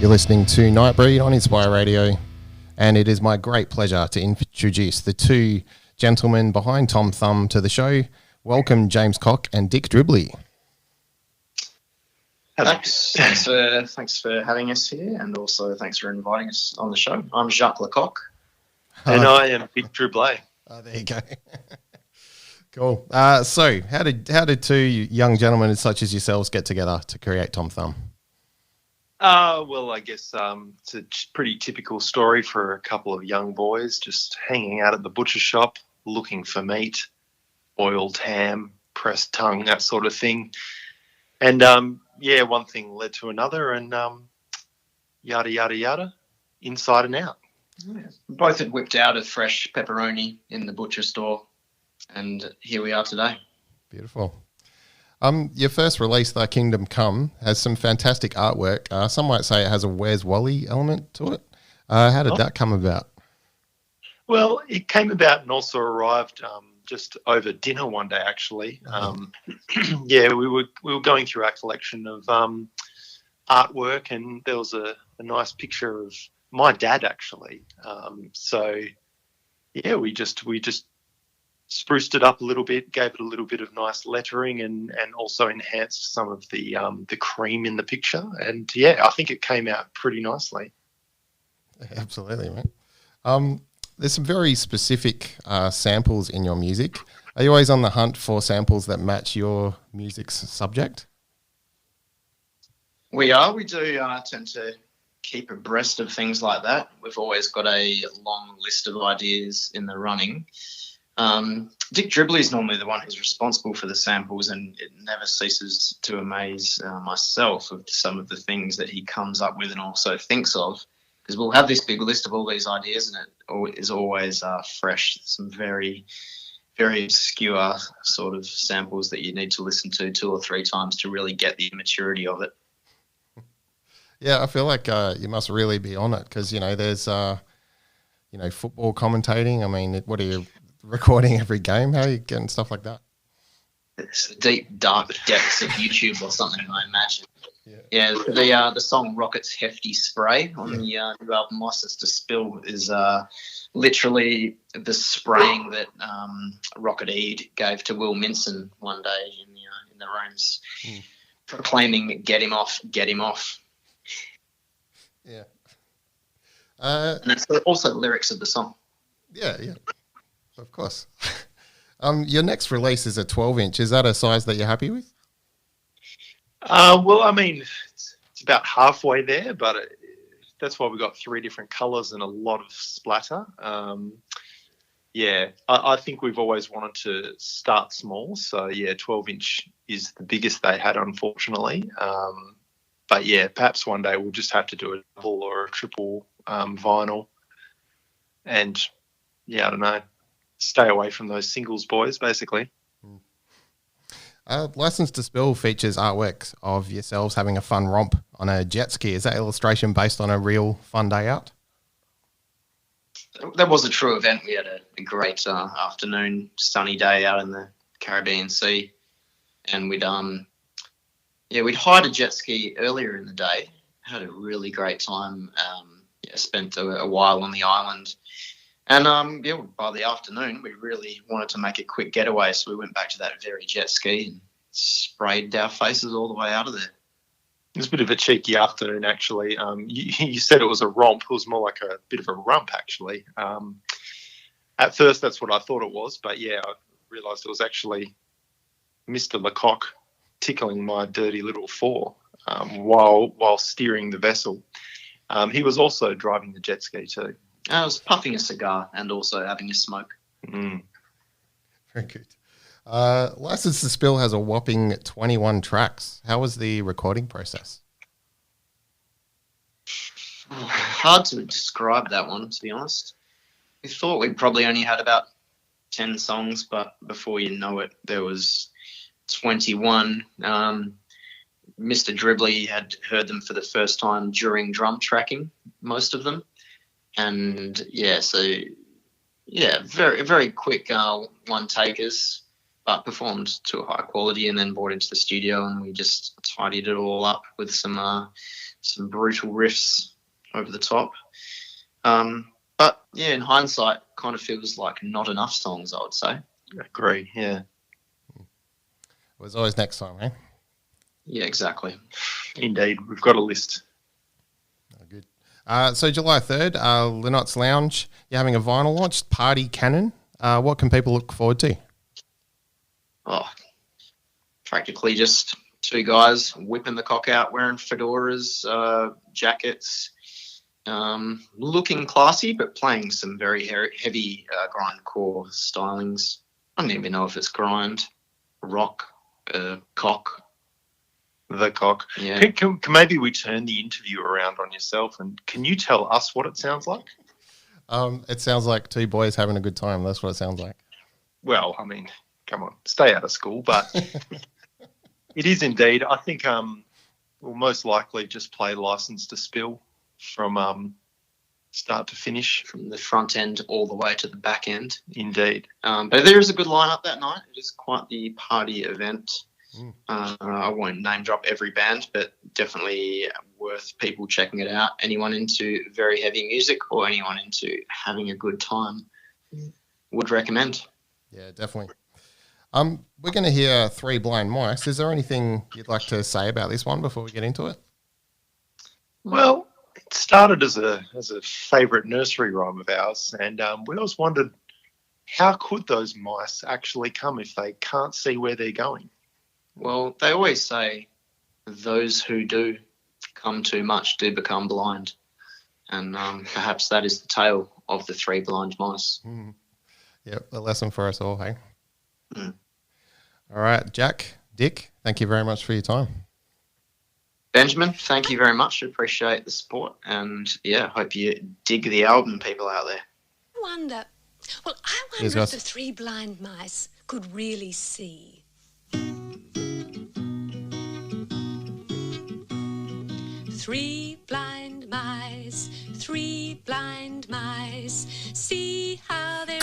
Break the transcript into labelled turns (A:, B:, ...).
A: You're listening to Nightbreed on Inspire Radio, and it is my great pleasure to introduce the two gentlemen behind Tom Thumb to the show. Welcome, James Cock and Dick Dribley.
B: Thanks for having us here, and also thanks for inviting us on the show. I'm Jacques Lecoq.
C: And I am Dick Dribley.
A: Oh, there you go. Cool. So how did two young gentlemen such as yourselves get together to create Tom Thumb?
C: Well, I guess it's a pretty typical story for a couple of young boys just hanging out at the butcher shop, looking for meat, boiled ham, pressed tongue, that sort of thing. And, one thing led to another, and yada, yada, yada, inside and out.
B: Yeah. Both had whipped out a fresh pepperoni in the butcher store, and here we are today.
A: Beautiful. Your first release, The Kingdom Come, has some fantastic artwork. Some might say it has a Where's Wally element to it. How did that come about?
C: Well, it came about and also arrived just over dinner one day, actually. We were going through our collection of artwork, and there was a nice picture of my dad, actually. We just spruced it up a little bit, gave it a little bit of nice lettering, and also enhanced some of the cream in the picture. And I think it came out pretty nicely.
A: Absolutely, mate. There's some very specific samples in your music. Are you always on the hunt for samples that match your music's subject?
B: We are. We do tend to keep abreast of things like that. We've always got a long list of ideas in the running. Dick Dribley is normally the one who's responsible for the samples, and it never ceases to amaze myself of some of the things that he comes up with and also thinks of. Because we'll have this big list of all these ideas, and it is always fresh. Some very, very obscure sort of samples that you need to listen to 2 or 3 times to really get the maturity of it.
A: Yeah, I feel like you must really be on it because, there's, football commentating. I mean, what are you recording every game? How are you getting stuff like that?
B: It's the deep, dark depths of YouTube or something, I imagine. Yeah, the song Rocket's Hefty Spray on the new album License to Spill is literally the spraying that Rocket Eade gave to Will Minson one day in the rooms, proclaiming, get him off.
A: Yeah.
B: And it's also the lyrics of the song.
A: Yeah, of course. Your next release is a 12-inch. Is that a size that you're happy with?
C: Well, I mean, it's about halfway there, but that's why we got 3 different colours and a lot of splatter. I think we've always wanted to start small. So, 12-inch is the biggest they had, unfortunately. But, perhaps one day we'll just have to do a double or a triple vinyl. And, I don't know, stay away from those singles, boys, basically.
A: License to Spill features artwork of yourselves having a fun romp on a jet ski. Is that illustration based on a real fun day out?
B: That was a true event. We had a great afternoon, sunny day out in the Caribbean Sea, and we'd hired a jet ski earlier in the day. Had a really great time. Spent a while on the island. And by the afternoon, we really wanted to make a quick getaway, so we went back to that very jet ski and sprayed our faces all the way out of there.
C: It was a bit of a cheeky afternoon, actually. You said it was a romp. It was more like a bit of a rump, actually. At first, that's what I thought it was, but I realised it was actually Mr. Lecoq tickling my dirty little fore while steering the vessel. He was also driving the jet ski too.
B: I was puffing a cigar and also having a smoke.
A: Very good. License to Spill has a whopping 21 tracks. How was the recording process?
B: Hard to describe that one, to be honest. We thought we probably only had about 10 songs, but before you know it, there was 21. Mr. Dribley had heard them for the first time during drum tracking, most of them. And very, very quick one-takers, but performed to a high quality and then brought into the studio, and we just tidied it all up with some some brutal riffs over the top. But yeah, in hindsight, kind of feels like not enough songs, I would say.
C: I agree, yeah.
A: There's always next time, eh?
B: Yeah, exactly.
C: Indeed, we've got a list.
A: Oh, good. So July 3rd, Lynotte's Lounge, you're having a vinyl launch, Party Cannon. What can people look forward to?
B: Oh, practically just two guys whipping the cock out, wearing fedoras, jackets, looking classy, but playing some very heavy grindcore stylings. I don't even know if it's grind, rock, cock.
C: The cock.
B: Yeah.
C: Can maybe we turn the interview around on yourself, and can you tell us what it sounds like?
A: It sounds like two boys having a good time. That's what it sounds like.
C: Well, I mean, come on, stay out of school, but it is indeed. I think we'll most likely just play License to Spill from start to finish.
B: From the front end all the way to the back end.
C: Indeed.
B: But there is a good lineup that night. It is quite the party event. I won't name drop every band, but definitely worth people checking it out. Anyone into very heavy music or anyone into having a good time would recommend.
A: Yeah, definitely. We're going to hear Three Blind Mice. Is there anything you'd like to say about this one before we get into it?
C: Well, it started as a favourite nursery rhyme of ours, and we always wondered, how could those mice actually come if they can't see where they're going?
B: Well, they always say those who do come too much do become blind. And perhaps that is the tale of the three blind mice.
A: Yep, a lesson for us all, hey?
B: Mm.
A: All right, Jack, Dick, thank you very much for your time.
B: Benjamin, thank you very much. Appreciate the support. And, yeah, hope you dig the album, people out there.
D: I wonder
A: Here's
D: if
A: us.
D: the three blind mice could really see. Three blind mice, see how they